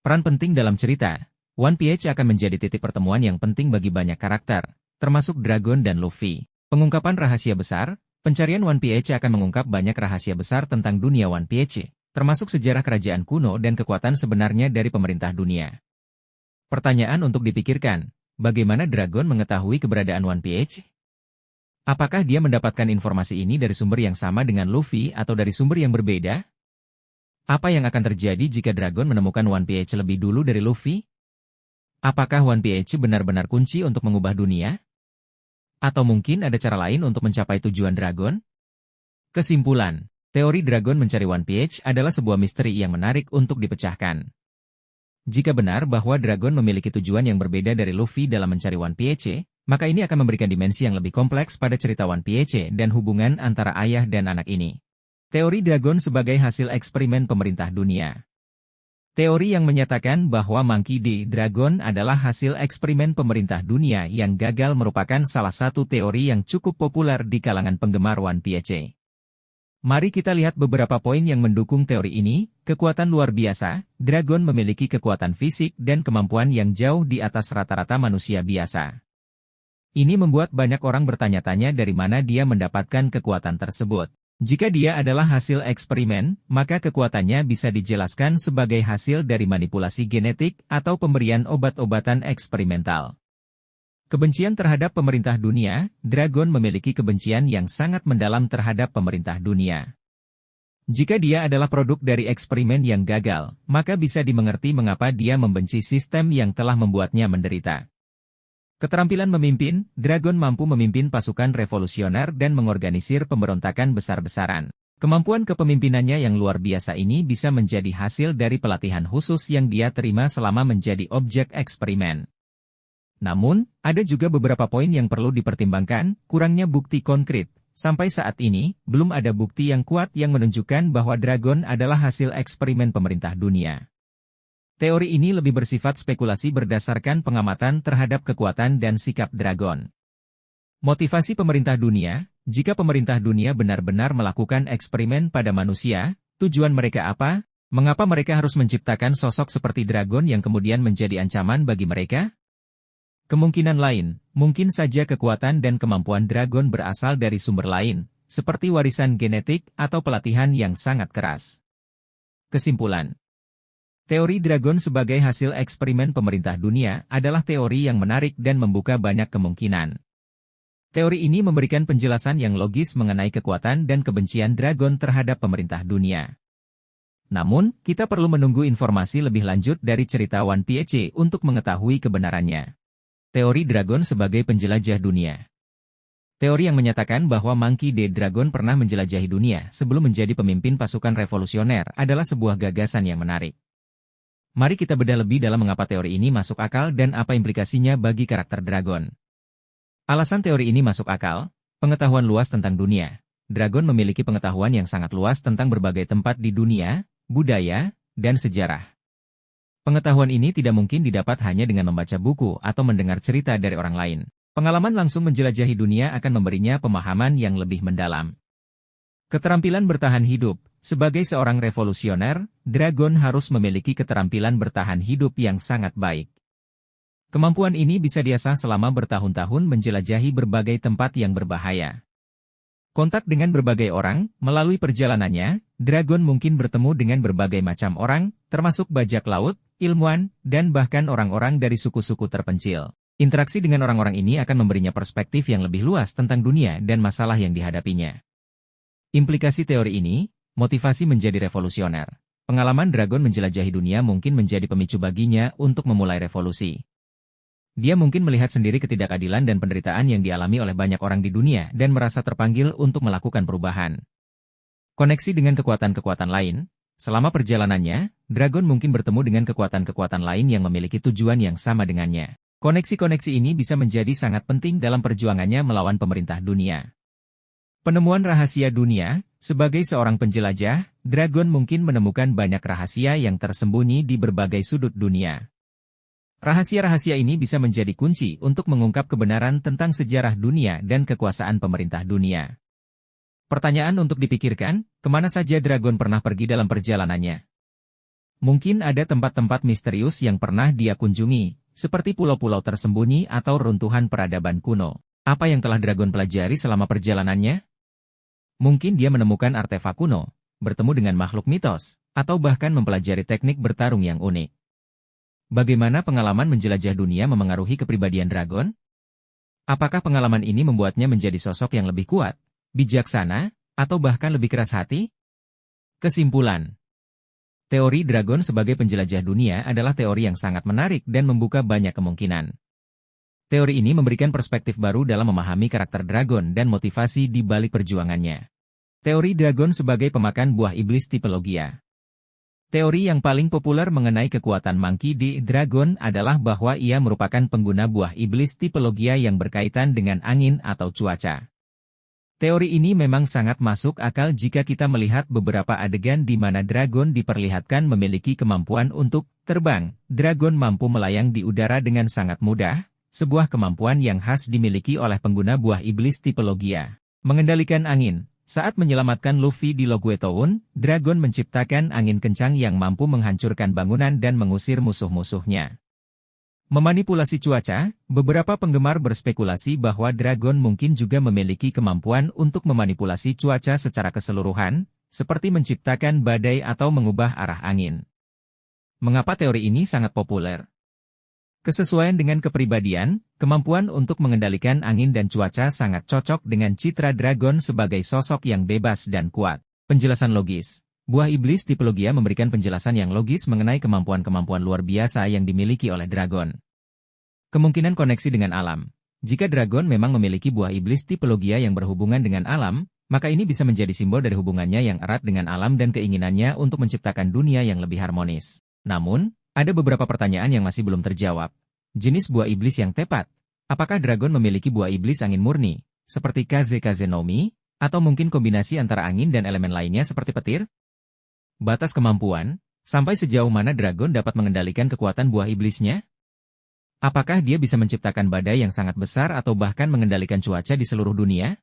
Peran penting dalam cerita, One Piece akan menjadi titik pertemuan yang penting bagi banyak karakter, termasuk Dragon dan Luffy. Pengungkapan rahasia besar, pencarian One Piece akan mengungkap banyak rahasia besar tentang dunia One Piece, termasuk sejarah kerajaan kuno dan kekuatan sebenarnya dari pemerintah dunia. Pertanyaan untuk dipikirkan, bagaimana Dragon mengetahui keberadaan One Piece? Apakah dia mendapatkan informasi ini dari sumber yang sama dengan Luffy atau dari sumber yang berbeda? Apa yang akan terjadi jika Dragon menemukan One Piece lebih dulu dari Luffy? Apakah One Piece benar-benar kunci untuk mengubah dunia? Atau mungkin ada cara lain untuk mencapai tujuan Dragon? Kesimpulan, teori Dragon mencari One Piece adalah sebuah misteri yang menarik untuk dipecahkan. Jika benar bahwa Dragon memiliki tujuan yang berbeda dari Luffy dalam mencari One Piece, maka ini akan memberikan dimensi yang lebih kompleks pada cerita One Piece dan hubungan antara ayah dan anak ini. Teori Dragon sebagai hasil eksperimen pemerintah dunia. Teori yang menyatakan bahwa Monkey D. Dragon adalah hasil eksperimen pemerintah dunia yang gagal merupakan salah satu teori yang cukup populer di kalangan penggemar One Piece. Mari kita lihat beberapa poin yang mendukung teori ini. Kekuatan luar biasa, Dragon memiliki kekuatan fisik dan kemampuan yang jauh di atas rata-rata manusia biasa. Ini membuat banyak orang bertanya-tanya dari mana dia mendapatkan kekuatan tersebut. Jika dia adalah hasil eksperimen, maka kekuatannya bisa dijelaskan sebagai hasil dari manipulasi genetik atau pemberian obat-obatan eksperimental. Kebencian terhadap pemerintah dunia, Dragon memiliki kebencian yang sangat mendalam terhadap pemerintah dunia. Jika dia adalah produk dari eksperimen yang gagal, maka bisa dimengerti mengapa dia membenci sistem yang telah membuatnya menderita. Keterampilan memimpin, Dragon mampu memimpin pasukan revolusioner dan mengorganisir pemberontakan besar-besaran. Kemampuan kepemimpinannya yang luar biasa ini bisa menjadi hasil dari pelatihan khusus yang dia terima selama menjadi objek eksperimen. Namun, ada juga beberapa poin yang perlu dipertimbangkan, kurangnya bukti konkret. Sampai saat ini, belum ada bukti yang kuat yang menunjukkan bahwa dragon adalah hasil eksperimen pemerintah dunia. Teori ini lebih bersifat spekulasi berdasarkan pengamatan terhadap kekuatan dan sikap dragon. Motivasi pemerintah dunia, jika pemerintah dunia benar-benar melakukan eksperimen pada manusia, tujuan mereka apa? Mengapa mereka harus menciptakan sosok seperti dragon yang kemudian menjadi ancaman bagi mereka? Kemungkinan lain, mungkin saja kekuatan dan kemampuan dragon berasal dari sumber lain, seperti warisan genetik atau pelatihan yang sangat keras. Kesimpulan. Teori dragon sebagai hasil eksperimen pemerintah dunia adalah teori yang menarik dan membuka banyak kemungkinan. Teori ini memberikan penjelasan yang logis mengenai kekuatan dan kebencian dragon terhadap pemerintah dunia. Namun, kita perlu menunggu informasi lebih lanjut dari cerita One Piece untuk mengetahui kebenarannya. Teori dragon sebagai penjelajah dunia. Teori yang menyatakan bahwa Monkey D. Dragon pernah menjelajahi dunia sebelum menjadi pemimpin pasukan revolusioner adalah sebuah gagasan yang menarik. Mari kita bedah lebih dalam mengapa teori ini masuk akal dan apa implikasinya bagi karakter dragon. Alasan teori ini masuk akal, pengetahuan luas tentang dunia. Dragon memiliki pengetahuan yang sangat luas tentang berbagai tempat di dunia, budaya, dan sejarah. Pengetahuan ini tidak mungkin didapat hanya dengan membaca buku atau mendengar cerita dari orang lain. Pengalaman langsung menjelajahi dunia akan memberinya pemahaman yang lebih mendalam. Keterampilan bertahan hidup. Sebagai seorang revolusioner, dragon harus memiliki keterampilan bertahan hidup yang sangat baik. Kemampuan ini bisa diasah selama bertahun-tahun menjelajahi berbagai tempat yang berbahaya. Kontak dengan berbagai orang, melalui perjalanannya, dragon mungkin bertemu dengan berbagai macam orang, termasuk bajak laut, ilmuwan, dan bahkan orang-orang dari suku-suku terpencil. Interaksi dengan orang-orang ini akan memberinya perspektif yang lebih luas tentang dunia dan masalah yang dihadapinya. Implikasi teori ini, motivasi menjadi revolusioner. Pengalaman dragon menjelajahi dunia mungkin menjadi pemicu baginya untuk memulai revolusi. Dia mungkin melihat sendiri ketidakadilan dan penderitaan yang dialami oleh banyak orang di dunia dan merasa terpanggil untuk melakukan perubahan. Koneksi dengan kekuatan-kekuatan lain. Selama perjalanannya, dragon mungkin bertemu dengan kekuatan-kekuatan lain yang memiliki tujuan yang sama dengannya. Koneksi-koneksi ini bisa menjadi sangat penting dalam perjuangannya melawan pemerintah dunia. Penemuan rahasia dunia. Sebagai seorang penjelajah, dragon mungkin menemukan banyak rahasia yang tersembunyi di berbagai sudut dunia. Rahasia-rahasia ini bisa menjadi kunci untuk mengungkap kebenaran tentang sejarah dunia dan kekuasaan pemerintah dunia. Pertanyaan untuk dipikirkan, kemana saja dragon pernah pergi dalam perjalanannya? Mungkin ada tempat-tempat misterius yang pernah dia kunjungi, seperti pulau-pulau tersembunyi atau runtuhan peradaban kuno. Apa yang telah dragon pelajari selama perjalanannya? Mungkin dia menemukan artefak kuno, bertemu dengan makhluk mitos, atau bahkan mempelajari teknik bertarung yang unik. Bagaimana pengalaman menjelajah dunia memengaruhi kepribadian dragon? Apakah pengalaman ini membuatnya menjadi sosok yang lebih kuat, bijaksana, atau bahkan lebih keras hati? Kesimpulan. Teori dragon sebagai penjelajah dunia adalah teori yang sangat menarik dan membuka banyak kemungkinan. Teori ini memberikan perspektif baru dalam memahami karakter dragon dan motivasi di balik perjuangannya. Teori dragon sebagai pemakan buah iblis tipe Logia. Teori yang paling populer mengenai kekuatan Monkey D. Dragon adalah bahwa ia merupakan pengguna buah iblis tipe Logia yang berkaitan dengan angin atau cuaca. Teori ini memang sangat masuk akal jika kita melihat beberapa adegan di mana dragon diperlihatkan memiliki kemampuan untuk terbang. Dragon mampu melayang di udara dengan sangat mudah, sebuah kemampuan yang khas dimiliki oleh pengguna buah iblis tipe Logia. Mengendalikan angin. Saat menyelamatkan Luffy di Logwe Town, dragon menciptakan angin kencang yang mampu menghancurkan bangunan dan mengusir musuh-musuhnya. Memanipulasi cuaca, beberapa penggemar berspekulasi bahwa dragon mungkin juga memiliki kemampuan untuk memanipulasi cuaca secara keseluruhan, seperti menciptakan badai atau mengubah arah angin. Mengapa teori ini sangat populer? Kesesuaian dengan kepribadian, kemampuan untuk mengendalikan angin dan cuaca sangat cocok dengan citra dragon sebagai sosok yang bebas dan kuat. Penjelasan logis. Buah iblis tipe Logia memberikan penjelasan yang logis mengenai kemampuan-kemampuan luar biasa yang dimiliki oleh dragon. Kemungkinan koneksi dengan alam. Jika dragon memang memiliki buah iblis tipe Logia yang berhubungan dengan alam, maka ini bisa menjadi simbol dari hubungannya yang erat dengan alam dan keinginannya untuk menciptakan dunia yang lebih harmonis. Namun, ada beberapa pertanyaan yang masih belum terjawab. Jenis buah iblis yang tepat. Apakah dragon memiliki buah iblis angin murni, seperti Kaze Nomi, atau mungkin kombinasi antara angin dan elemen lainnya seperti petir? Batas kemampuan, sampai sejauh mana dragon dapat mengendalikan kekuatan buah iblisnya? Apakah dia bisa menciptakan badai yang sangat besar atau bahkan mengendalikan cuaca di seluruh dunia?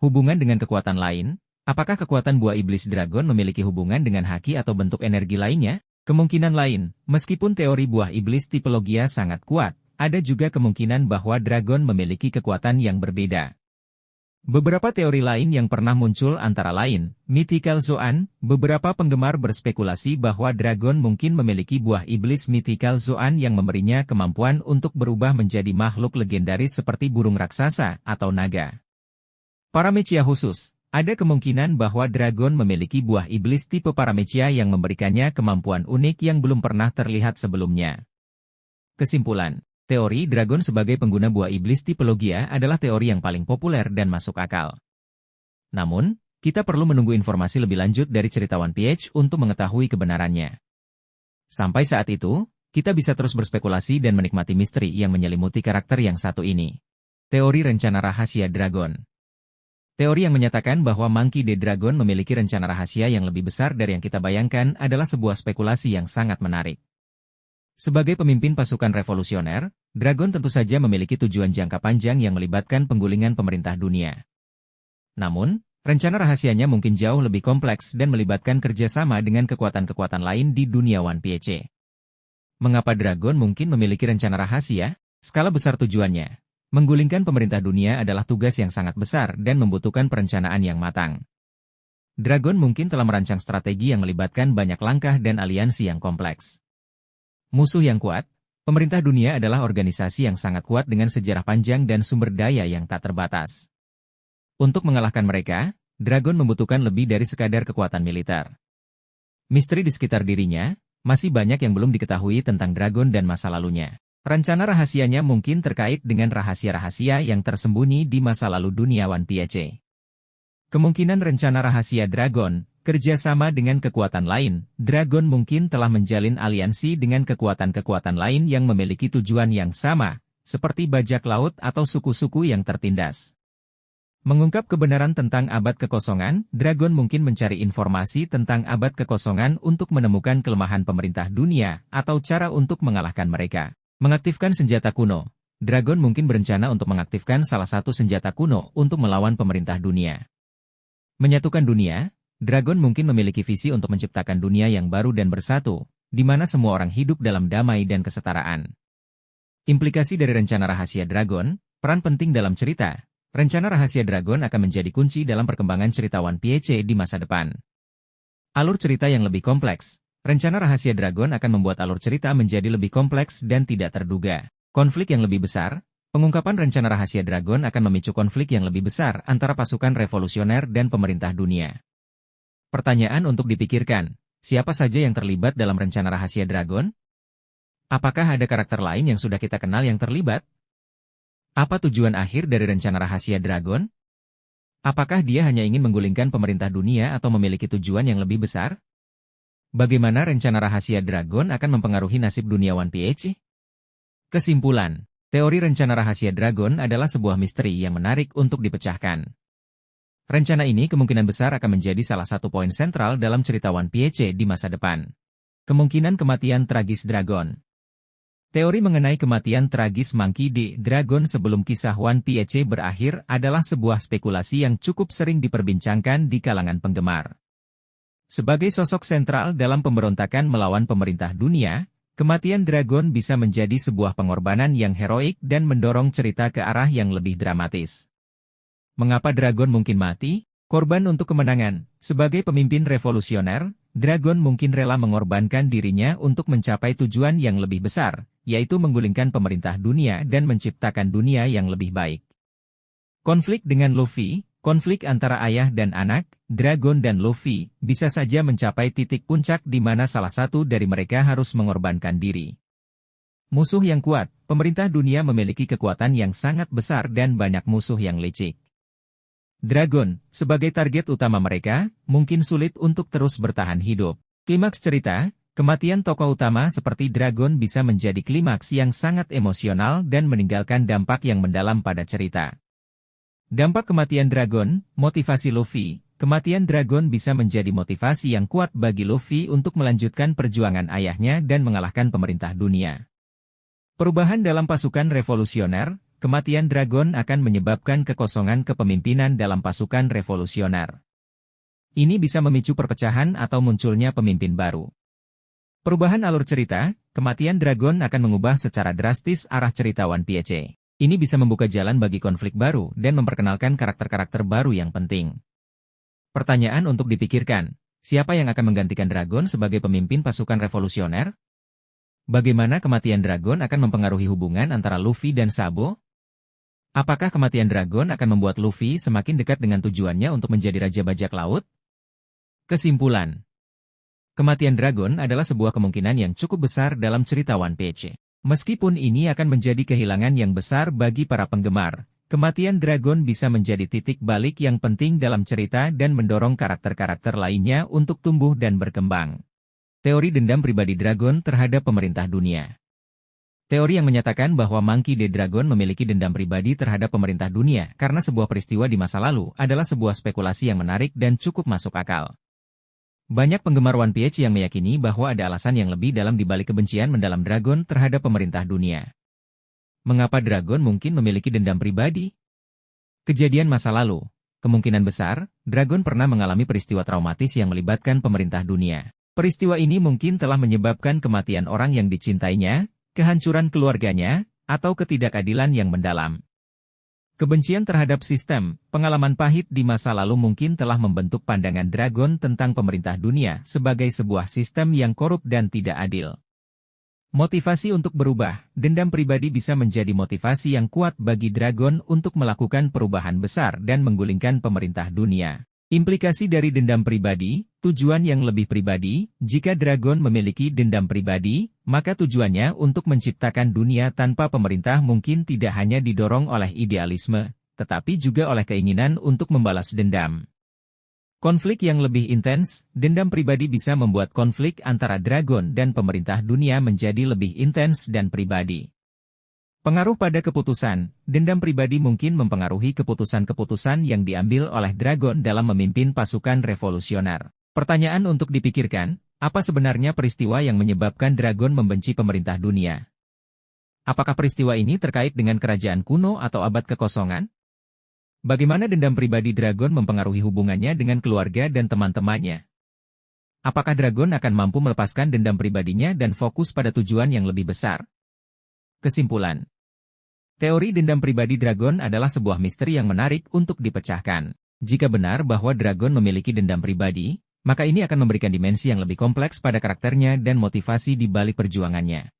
Hubungan dengan kekuatan lain, apakah kekuatan buah iblis dragon memiliki hubungan dengan haki atau bentuk energi lainnya? Kemungkinan lain, meskipun teori buah iblis tipologia sangat kuat, ada juga kemungkinan bahwa dragon memiliki kekuatan yang berbeda. Beberapa teori lain yang pernah muncul antara lain, Mythical Zoan, beberapa penggemar berspekulasi bahwa dragon mungkin memiliki buah iblis Mythical Zoan yang memberinya kemampuan untuk berubah menjadi makhluk legendaris seperti burung raksasa atau naga. Paramecia khusus, ada kemungkinan bahwa dragon memiliki buah iblis tipe Paramecia yang memberikannya kemampuan unik yang belum pernah terlihat sebelumnya. Kesimpulan. Teori dragon sebagai pengguna buah iblis tipologia adalah teori yang paling populer dan masuk akal. Namun, kita perlu menunggu informasi lebih lanjut dari cerita One Piece untuk mengetahui kebenarannya. Sampai saat itu, kita bisa terus berspekulasi dan menikmati misteri yang menyelimuti karakter yang satu ini. Teori rencana rahasia dragon. Teori yang menyatakan bahwa Monkey D. Dragon memiliki rencana rahasia yang lebih besar dari yang kita bayangkan adalah sebuah spekulasi yang sangat menarik. Sebagai pemimpin pasukan revolusioner, Dragon tentu saja memiliki tujuan jangka panjang yang melibatkan penggulingan pemerintah dunia. Namun, rencana rahasianya mungkin jauh lebih kompleks dan melibatkan kerjasama dengan kekuatan-kekuatan lain di dunia One Piece. Mengapa Dragon mungkin memiliki rencana rahasia? Skala besar tujuannya. Menggulingkan pemerintah dunia adalah tugas yang sangat besar dan membutuhkan perencanaan yang matang. Dragon mungkin telah merancang strategi yang melibatkan banyak langkah dan aliansi yang kompleks. Musuh yang kuat, pemerintah dunia adalah organisasi yang sangat kuat dengan sejarah panjang dan sumber daya yang tak terbatas. Untuk mengalahkan mereka, Dragon membutuhkan lebih dari sekadar kekuatan militer. Misteri di sekitar dirinya, masih banyak yang belum diketahui tentang Dragon dan masa lalunya. Rencana rahasianya mungkin terkait dengan rahasia-rahasia yang tersembunyi di masa lalu dunia One Piece. Kemungkinan rencana rahasia Dragon, kerjasama dengan kekuatan lain, Dragon mungkin telah menjalin aliansi dengan kekuatan-kekuatan lain yang memiliki tujuan yang sama, seperti bajak laut atau suku-suku yang tertindas. Mengungkap kebenaran tentang abad kekosongan, Dragon mungkin mencari informasi tentang abad kekosongan untuk menemukan kelemahan pemerintah dunia atau cara untuk mengalahkan mereka. Mengaktifkan senjata kuno. Dragon mungkin berencana untuk mengaktifkan salah satu senjata kuno untuk melawan pemerintah dunia. Menyatukan dunia, Dragon mungkin memiliki visi untuk menciptakan dunia yang baru dan bersatu, di mana semua orang hidup dalam damai dan kesetaraan. Implikasi dari rencana rahasia Dragon, peran penting dalam cerita. Rencana rahasia Dragon akan menjadi kunci dalam perkembangan cerita One Piece di masa depan. Alur cerita yang lebih kompleks. Rencana rahasia Dragon akan membuat alur cerita menjadi lebih kompleks dan tidak terduga. Konflik yang lebih besar, pengungkapan rencana rahasia Dragon akan memicu konflik yang lebih besar antara pasukan revolusioner dan pemerintah dunia. Pertanyaan untuk dipikirkan, siapa saja yang terlibat dalam rencana rahasia Dragon? Apakah ada karakter lain yang sudah kita kenal yang terlibat? Apa tujuan akhir dari rencana rahasia Dragon? Apakah dia hanya ingin menggulingkan pemerintah dunia atau memiliki tujuan yang lebih besar? Bagaimana rencana rahasia Dragon akan mempengaruhi nasib dunia One Piece? Kesimpulan, teori rencana rahasia Dragon adalah sebuah misteri yang menarik untuk dipecahkan. Rencana ini kemungkinan besar akan menjadi salah satu poin sentral dalam cerita One Piece di masa depan. Kemungkinan kematian tragis Dragon. Teori mengenai kematian tragis Monkey D. Dragon sebelum kisah One Piece berakhir adalah sebuah spekulasi yang cukup sering diperbincangkan di kalangan penggemar. Sebagai sosok sentral dalam pemberontakan melawan pemerintah dunia, kematian Dragon bisa menjadi sebuah pengorbanan yang heroik dan mendorong cerita ke arah yang lebih dramatis. Mengapa Dragon mungkin mati? Korban untuk kemenangan. Sebagai pemimpin revolusioner, Dragon mungkin rela mengorbankan dirinya untuk mencapai tujuan yang lebih besar, yaitu menggulingkan pemerintah dunia dan menciptakan dunia yang lebih baik. Konflik dengan Luffy. Konflik antara ayah dan anak, Dragon dan Luffy, bisa saja mencapai titik puncak di mana salah satu dari mereka harus mengorbankan diri. Musuh yang kuat, pemerintah dunia memiliki kekuatan yang sangat besar dan banyak musuh yang licik. Dragon, sebagai target utama mereka, mungkin sulit untuk terus bertahan hidup. Klimaks cerita, kematian tokoh utama seperti Dragon bisa menjadi klimaks yang sangat emosional dan meninggalkan dampak yang mendalam pada cerita. Dampak kematian Dragon, motivasi Luffy. Kematian Dragon bisa menjadi motivasi yang kuat bagi Luffy untuk melanjutkan perjuangan ayahnya dan mengalahkan pemerintah dunia. Perubahan dalam pasukan revolusioner. Kematian Dragon akan menyebabkan kekosongan kepemimpinan dalam pasukan revolusioner. Ini bisa memicu perpecahan atau munculnya pemimpin baru. Perubahan alur cerita, kematian Dragon akan mengubah secara drastis arah cerita One Piece. Ini bisa membuka jalan bagi konflik baru dan memperkenalkan karakter-karakter baru yang penting. Pertanyaan untuk dipikirkan, siapa yang akan menggantikan Dragon sebagai pemimpin pasukan revolusioner? Bagaimana kematian Dragon akan mempengaruhi hubungan antara Luffy dan Sabo? Apakah kematian Dragon akan membuat Luffy semakin dekat dengan tujuannya untuk menjadi Raja Bajak Laut? Kesimpulan. Kematian Dragon adalah sebuah kemungkinan yang cukup besar dalam cerita One Piece. Meskipun ini akan menjadi kehilangan yang besar bagi para penggemar, kematian Dragon bisa menjadi titik balik yang penting dalam cerita dan mendorong karakter-karakter lainnya untuk tumbuh dan berkembang. Teori dendam pribadi Dragon terhadap pemerintah dunia. Teori yang menyatakan bahwa Monkey D. Dragon memiliki dendam pribadi terhadap pemerintah dunia karena sebuah peristiwa di masa lalu adalah sebuah spekulasi yang menarik dan cukup masuk akal. Banyak penggemar One Piece yang meyakini bahwa ada alasan yang lebih dalam dibalik kebencian mendalam Dragon terhadap pemerintah dunia. Mengapa Dragon mungkin memiliki dendam pribadi? Kejadian masa lalu. Kemungkinan besar, Dragon pernah mengalami peristiwa traumatis yang melibatkan pemerintah dunia. Peristiwa ini mungkin telah menyebabkan kematian orang yang dicintainya, kehancuran keluarganya, atau ketidakadilan yang mendalam. Kebencian terhadap sistem, pengalaman pahit di masa lalu mungkin telah membentuk pandangan Dragon tentang pemerintah dunia sebagai sebuah sistem yang korup dan tidak adil. Motivasi untuk berubah, dendam pribadi bisa menjadi motivasi yang kuat bagi Dragon untuk melakukan perubahan besar dan menggulingkan pemerintah dunia. Implikasi dari dendam pribadi, tujuan yang lebih pribadi, jika Dragon memiliki dendam pribadi, maka tujuannya untuk menciptakan dunia tanpa pemerintah mungkin tidak hanya didorong oleh idealisme, tetapi juga oleh keinginan untuk membalas dendam. Konflik yang lebih intens, dendam pribadi bisa membuat konflik antara Dragon dan pemerintah dunia menjadi lebih intens dan pribadi. Pengaruh pada keputusan, dendam pribadi mungkin mempengaruhi keputusan-keputusan yang diambil oleh Dragon dalam memimpin pasukan revolusioner. Pertanyaan untuk dipikirkan, apa sebenarnya peristiwa yang menyebabkan Dragon membenci pemerintah dunia? Apakah peristiwa ini terkait dengan kerajaan kuno atau abad kekosongan? Bagaimana dendam pribadi Dragon mempengaruhi hubungannya dengan keluarga dan teman-temannya? Apakah Dragon akan mampu melepaskan dendam pribadinya dan fokus pada tujuan yang lebih besar? Kesimpulan. Teori dendam pribadi Dragon adalah sebuah misteri yang menarik untuk dipecahkan. Jika benar bahwa Dragon memiliki dendam pribadi, maka ini akan memberikan dimensi yang lebih kompleks pada karakternya dan motivasi di balik perjuangannya.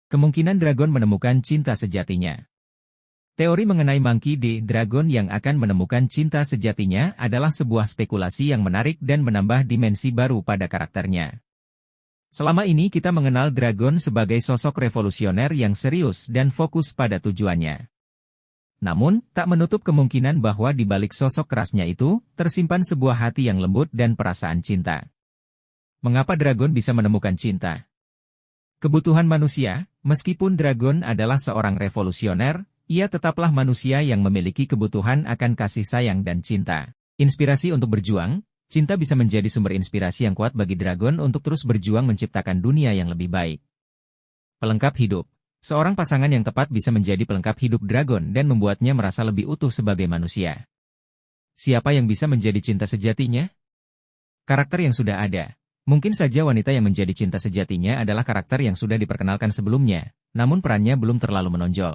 Kemungkinan Dragon menemukan cinta sejatinya. Teori mengenai Monkey D. Dragon yang akan menemukan cinta sejatinya adalah sebuah spekulasi yang menarik dan menambah dimensi baru pada karakternya. Selama ini kita mengenal Dragon sebagai sosok revolusioner yang serius dan fokus pada tujuannya. Namun, tak menutup kemungkinan bahwa di balik sosok kerasnya itu, tersimpan sebuah hati yang lembut dan perasaan cinta. Mengapa Dragon bisa menemukan cinta? Kebutuhan manusia, meskipun Dragon adalah seorang revolusioner, ia tetaplah manusia yang memiliki kebutuhan akan kasih sayang dan cinta. Inspirasi untuk berjuang. Cinta bisa menjadi sumber inspirasi yang kuat bagi Dragon untuk terus berjuang menciptakan dunia yang lebih baik. Pelengkap hidup. Seorang pasangan yang tepat bisa menjadi pelengkap hidup Dragon dan membuatnya merasa lebih utuh sebagai manusia. Siapa yang bisa menjadi cinta sejatinya? Karakter yang sudah ada. Mungkin saja wanita yang menjadi cinta sejatinya adalah karakter yang sudah diperkenalkan sebelumnya, namun perannya belum terlalu menonjol.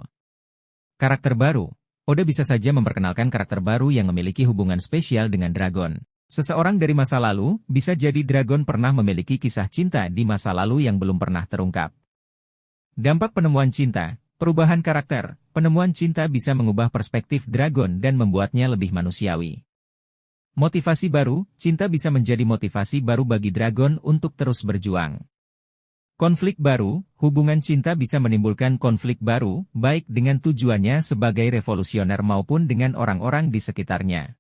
Karakter baru. Oda bisa saja memperkenalkan karakter baru yang memiliki hubungan spesial dengan Dragon. Seseorang dari masa lalu, bisa jadi Dragon pernah memiliki kisah cinta di masa lalu yang belum pernah terungkap. Dampak penemuan cinta, perubahan karakter, penemuan cinta bisa mengubah perspektif Dragon dan membuatnya lebih manusiawi. Motivasi baru, cinta bisa menjadi motivasi baru bagi Dragon untuk terus berjuang. Konflik baru, hubungan cinta bisa menimbulkan konflik baru, baik dengan tujuannya sebagai revolusioner maupun dengan orang-orang di sekitarnya.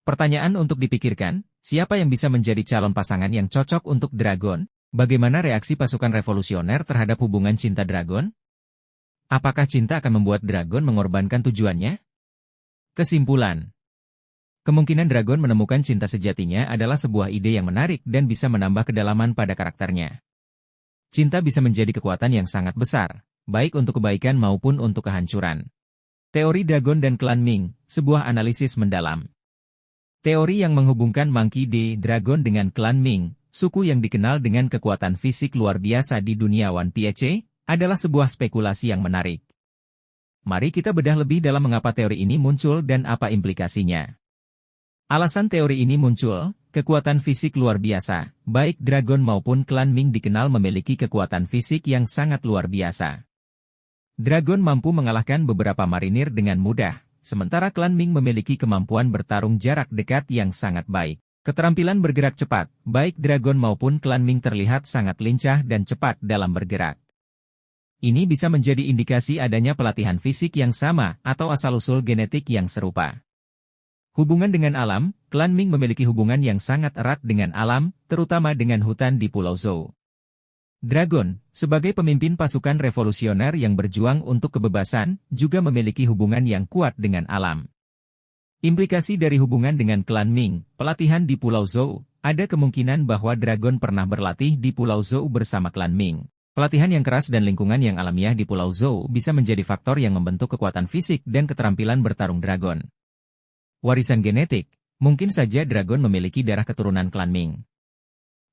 Pertanyaan untuk dipikirkan, siapa yang bisa menjadi calon pasangan yang cocok untuk Dragon? Bagaimana reaksi pasukan revolusioner terhadap hubungan cinta Dragon? Apakah cinta akan membuat Dragon mengorbankan tujuannya? Kesimpulan. Kemungkinan Dragon menemukan cinta sejatinya adalah sebuah ide yang menarik dan bisa menambah kedalaman pada karakternya. Cinta bisa menjadi kekuatan yang sangat besar, baik untuk kebaikan maupun untuk kehancuran. Teori Dragon dan Klan Ming, sebuah analisis mendalam. Teori yang menghubungkan Monkey D. Dragon dengan Klan Ming, suku yang dikenal dengan kekuatan fisik luar biasa di dunia One Piece, adalah sebuah spekulasi yang menarik. Mari kita bedah lebih dalam mengapa teori ini muncul dan apa implikasinya. Alasan teori ini muncul, kekuatan fisik luar biasa, baik Dragon maupun Klan Ming dikenal memiliki kekuatan fisik yang sangat luar biasa. Dragon mampu mengalahkan beberapa marinir dengan mudah, sementara Klan Ming memiliki kemampuan bertarung jarak dekat yang sangat baik. Keterampilan bergerak cepat, baik Dragon maupun Klan Ming terlihat sangat lincah dan cepat dalam bergerak. Ini bisa menjadi indikasi adanya pelatihan fisik yang sama atau asal-usul genetik yang serupa. Hubungan dengan alam, Klan Ming memiliki hubungan yang sangat erat dengan alam, terutama dengan hutan di Pulau Zou. Dragon, sebagai pemimpin pasukan revolusioner yang berjuang untuk kebebasan, juga memiliki hubungan yang kuat dengan alam. Implikasi dari hubungan dengan Klan Ming, pelatihan di Pulau Zou, ada kemungkinan bahwa Dragon pernah berlatih di Pulau Zou bersama Klan Ming. Pelatihan yang keras dan lingkungan yang alamiah di Pulau Zou bisa menjadi faktor yang membentuk kekuatan fisik dan keterampilan bertarung Dragon. Warisan genetik, mungkin saja Dragon memiliki darah keturunan Klan Ming.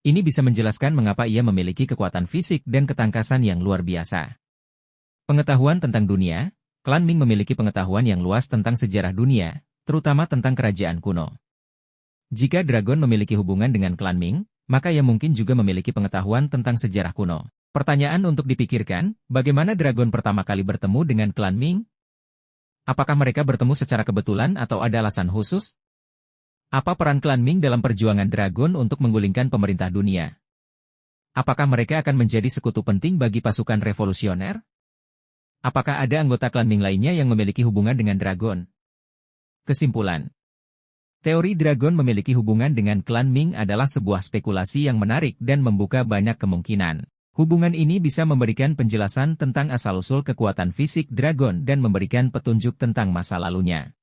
Ini bisa menjelaskan mengapa ia memiliki kekuatan fisik dan ketangkasan yang luar biasa. Pengetahuan tentang dunia, Klan Ming memiliki pengetahuan yang luas tentang sejarah dunia, terutama tentang kerajaan kuno. Jika Dragon memiliki hubungan dengan Klan Ming, maka ia mungkin juga memiliki pengetahuan tentang sejarah kuno. Pertanyaan untuk dipikirkan, bagaimana Dragon pertama kali bertemu dengan Klan Ming? Apakah mereka bertemu secara kebetulan atau ada alasan khusus? Apa peran Klan Ming dalam perjuangan Dragon untuk menggulingkan pemerintah dunia? Apakah mereka akan menjadi sekutu penting bagi pasukan revolusioner? Apakah ada anggota Klan Ming lainnya yang memiliki hubungan dengan Dragon? Kesimpulan. Teori Dragon memiliki hubungan dengan Klan Ming adalah sebuah spekulasi yang menarik dan membuka banyak kemungkinan. Hubungan ini bisa memberikan penjelasan tentang asal-usul kekuatan fisik Dragon dan memberikan petunjuk tentang masa lalunya.